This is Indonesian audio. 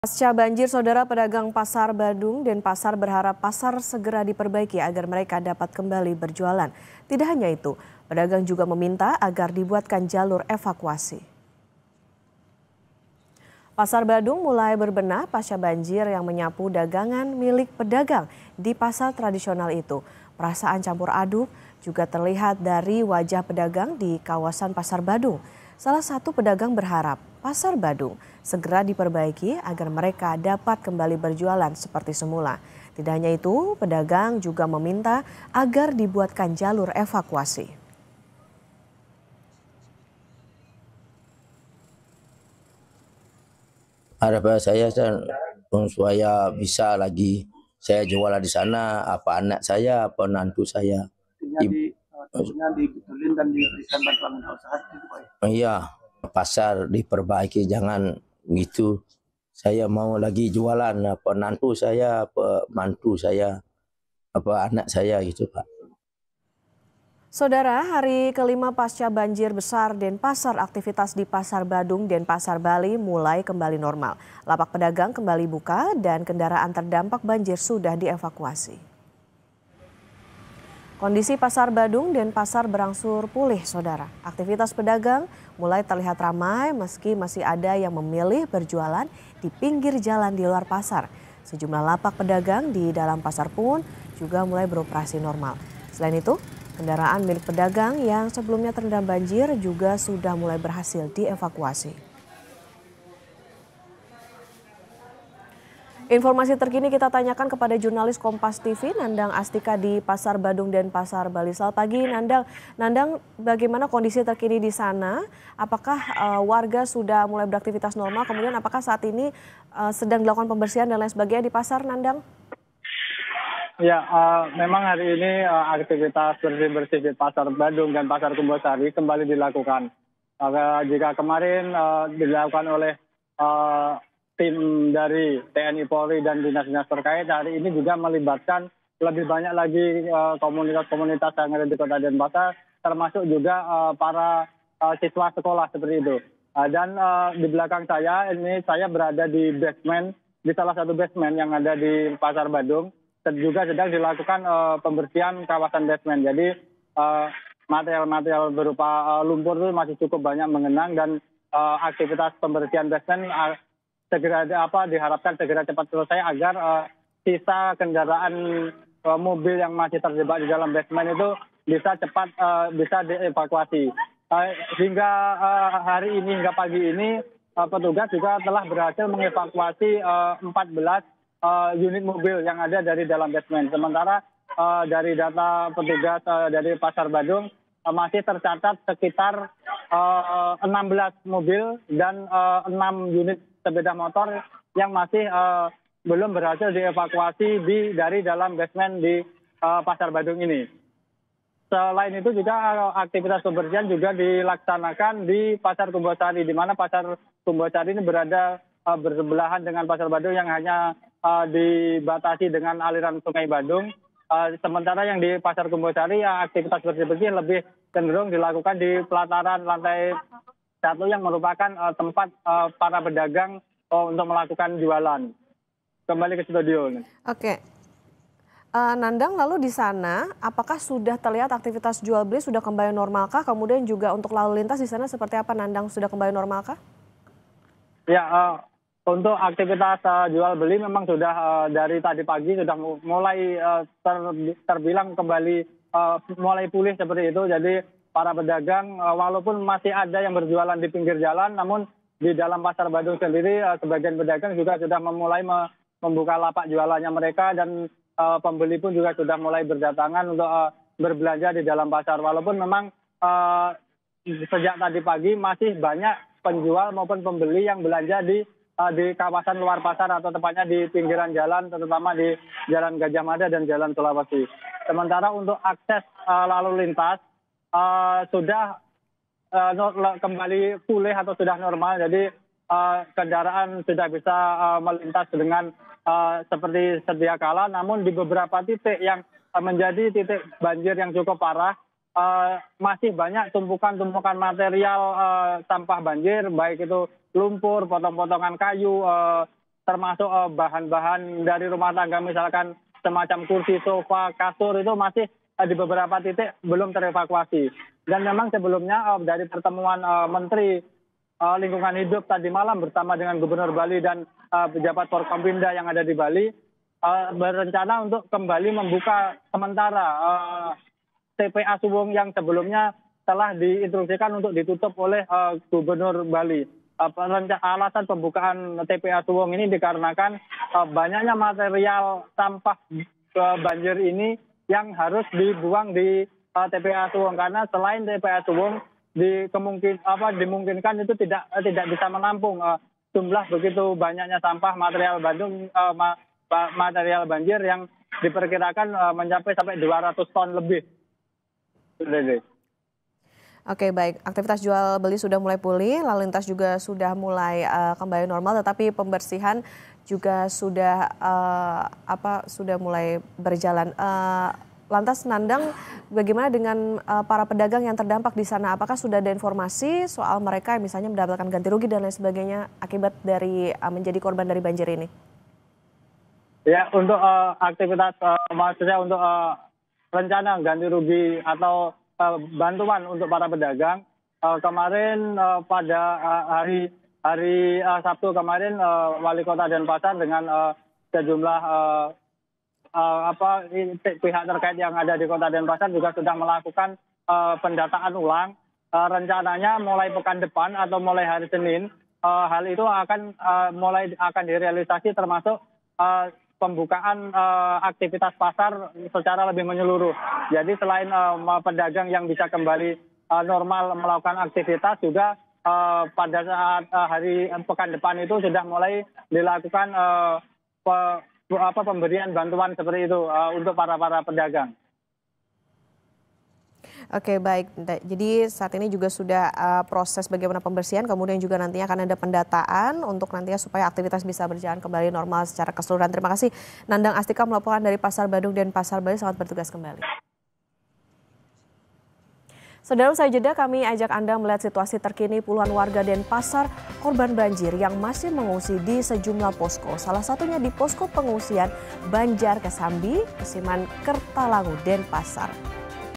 Pasca banjir, saudara, pedagang Pasar Badung dan Pasar berharap pasar segera diperbaiki agar mereka dapat kembali berjualan. Tidak hanya itu, pedagang juga meminta agar dibuatkan jalur evakuasi. Pasar Badung mulai berbenah pasca banjir yang menyapu dagangan milik pedagang di pasar tradisional itu. Perasaan campur aduk juga terlihat dari wajah pedagang di kawasan Pasar Badung. Salah satu pedagang berharap Pasar Badung segera diperbaiki agar mereka dapat kembali berjualan seperti semula. Tidak hanya itu, pedagang juga meminta agar dibuatkan jalur evakuasi. Harapan saya supaya bisa lagi saya jualan di sana, apa anak saya, apa menantu saya. Dibetulin dan diberikan bantuan usaha gitu Pak. Iya, pasar diperbaiki, jangan gitu. Saya mau lagi jualan, apa menantu saya, apa mantu saya, apa anak saya gitu Pak. Saudara, hari kelima pasca banjir besar Denpasar, aktivitas di Pasar Badung dan Pasar Bali mulai kembali normal. Lapak pedagang kembali buka dan kendaraan terdampak banjir sudah dievakuasi. Kondisi Pasar Badung dan Pasar berangsur pulih, saudara. Aktivitas pedagang mulai terlihat ramai meski masih ada yang memilih berjualan di pinggir jalan di luar pasar. Sejumlah lapak pedagang di dalam pasar pun juga mulai beroperasi normal. Selain itu, kendaraan milik pedagang yang sebelumnya terendam banjir juga sudah mulai berhasil dievakuasi. Informasi terkini kita tanyakan kepada jurnalis Kompas TV Nandang Astika di Pasar Badung dan Pasar Bali. Selamat pagi Nandang. Nandang, bagaimana kondisi terkini di sana? Apakah warga sudah mulai beraktivitas normal? Kemudian apakah saat ini sedang dilakukan pembersihan dan lain sebagainya di pasar, Nandang? Ya, memang hari ini aktivitas bersih-bersih di Pasar Badung dan Pasar Kumbasari kembali dilakukan. Jika kemarin dilakukan oleh tim dari TNI Polri dan dinas-dinas terkait, hari ini juga melibatkan lebih banyak lagi komunitas-komunitas yang ada di Kota Denpasar, termasuk juga para siswa sekolah seperti itu. Dan di belakang saya, ini saya berada di basement, di salah satu basement yang ada di Pasar Badung. Juga sedang dilakukan pembersihan kawasan basement. Jadi material-material berupa lumpur itu masih cukup banyak mengenang dan aktivitas pembersihan basement diharapkan segera cepat selesai agar sisa kendaraan mobil yang masih terjebak di dalam basement itu bisa cepat bisa dievakuasi. Hingga hari ini, hingga pagi ini, petugas juga telah berhasil mengevakuasi 14 unit mobil yang ada dari dalam basement. Sementara dari data petugas dari Pasar Badung masih tercatat sekitar 16 mobil dan 6 unit sepeda motor yang masih belum berhasil dievakuasi dari dalam basement di Pasar Badung ini. Selain itu juga aktivitas pembersihan juga dilaksanakan di Pasar Kumbasari, di mana Pasar Kumbasari ini berada bersebelahan dengan Pasar Badung yang hanya dibatasi dengan aliran Sungai Badung. Sementara yang di Pasar Kumbasari aktivitas bersih-bersih lebih cenderung dilakukan di pelataran lantai 1 yang merupakan tempat para pedagang untuk melakukan jualan. Kembali ke studio. Oke. Nandang, lalu di sana apakah sudah terlihat aktivitas jual beli sudah kembali normalkah? Kemudian juga untuk lalu lintas di sana seperti apa, Nandang, sudah kembali normalkah? Ya, untuk aktivitas jual beli memang sudah dari tadi pagi sudah mulai terbilang kembali mulai pulih seperti itu. Jadi para pedagang walaupun masih ada yang berjualan di pinggir jalan, namun di dalam Pasar Badung sendiri sebagian pedagang juga sudah memulai membuka lapak jualannya mereka dan pembeli pun juga sudah mulai berdatangan untuk berbelanja di dalam pasar. Walaupun memang sejak tadi pagi masih banyak penjual maupun pembeli yang belanja di kawasan luar pasar atau tepatnya di pinggiran jalan, terutama di Jalan Gajah Mada dan Jalan Sulawesi. Sementara untuk akses lalu lintas sudah kembali pulih atau sudah normal, jadi kendaraan sudah bisa melintas dengan seperti sedia kala. Namun di beberapa titik yang menjadi titik banjir yang cukup parah, masih banyak tumpukan-tumpukan material sampah banjir, baik itu lumpur, potong-potongan kayu, termasuk bahan-bahan dari rumah tangga misalkan semacam kursi, sofa, kasur itu masih di beberapa titik belum terevakuasi. Dan memang sebelumnya dari pertemuan Menteri Lingkungan Hidup tadi malam bersama dengan Gubernur Bali dan pejabat Forkompimda yang ada di Bali berencana untuk kembali membuka sementara TPA Suwung yang sebelumnya telah diinstruksikan untuk ditutup oleh Gubernur Bali. Alasan pembukaan TPA Suwung ini dikarenakan banyaknya material sampah banjir ini yang harus dibuang di TPA Suwung, karena selain TPA Suwung dimungkinkan itu tidak bisa menampung jumlah begitu banyaknya sampah material material banjir yang diperkirakan mencapai sampai 200 ton lebih. Oke, baik. Aktivitas jual beli sudah mulai pulih, lalu lintas juga sudah mulai kembali normal, tetapi pembersihan juga sudah sudah mulai berjalan. Lantas Nandang, bagaimana dengan para pedagang yang terdampak di sana? Apakah sudah ada informasi soal mereka yang misalnya mendapatkan ganti rugi dan lain sebagainya akibat dari menjadi korban dari banjir ini? Ya, untuk aktivitas maksudnya untuk rencana ganti rugi atau bantuan untuk para pedagang, kemarin pada hari Sabtu kemarin Wali Kota Denpasar dengan sejumlah pihak terkait yang ada di Kota Denpasar juga sudah melakukan pendataan ulang. Rencananya mulai pekan depan atau mulai hari Senin hal itu akan direalisasi, termasuk pembukaan aktivitas pasar secara lebih menyeluruh. Jadi selain pedagang yang bisa kembali normal melakukan aktivitas, juga pada saat hari pekan depan itu sudah mulai dilakukan pemberian bantuan seperti itu untuk para pedagang. Oke, baik. Jadi saat ini juga sudah proses bagaimana pembersihan, kemudian juga nantinya akan ada pendataan untuk nantinya supaya aktivitas bisa berjalan kembali normal secara keseluruhan. Terima kasih Nandang Astika melaporkan dari Pasar Badung dan Pasar Bali. Selamat bertugas kembali. Saudara, usai jeda kami ajak Anda melihat situasi terkini puluhan warga Denpasar korban banjir yang masih mengungsi di sejumlah posko. Salah satunya di posko pengungsian Banjar Kesambi, Kesiman Kertalangu, Denpasar.